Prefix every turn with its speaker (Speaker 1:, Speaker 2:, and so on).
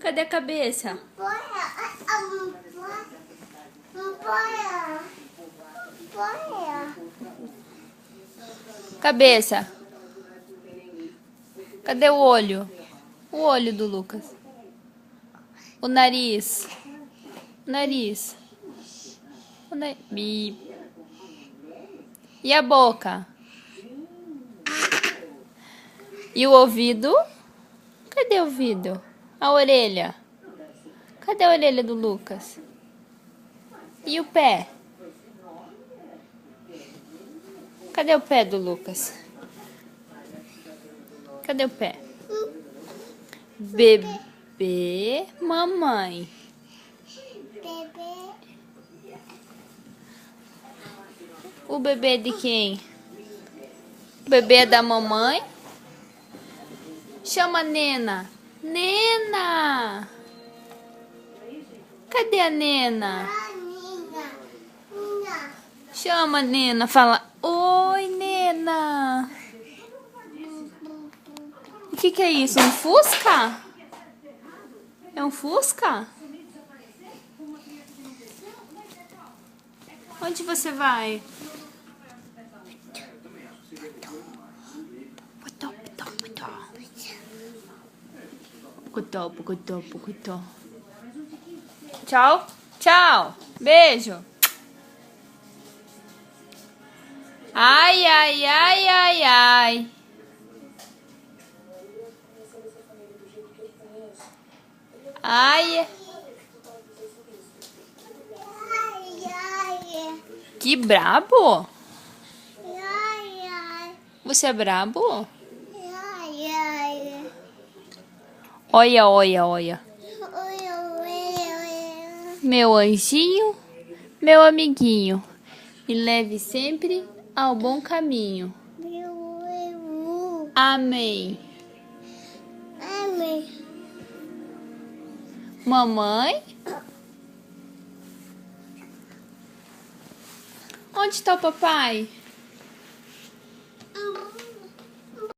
Speaker 1: Cadê a cabeça? Cabeça. Cadê o olho? O olho do Lucas. O nariz. O nariz. O nariz. E a boca? E o ouvido? Cadê o ouvido? A orelha? Cadê a orelha do Lucas? E o pé? Cadê o pé do Lucas? Cadê o pé? Bebê, mamãe. O bebê de quem? O bebê é da mamãe? Chama a Nena. Nena! Cadê a Nena? Chama a Nena, fala: oi, Nena. O que é isso? Um Fusca? É um Fusca? Onde você vai? Tchau, tchau. Beijo. Ai, ai, ai, ai, ai. Ai. Que brabo. Você é brabo? Olha, olha, olha. Meu anjinho, meu amiguinho, me leve sempre ao bom caminho. Amém.
Speaker 2: Amém.
Speaker 1: Mamãe? Onde está o papai?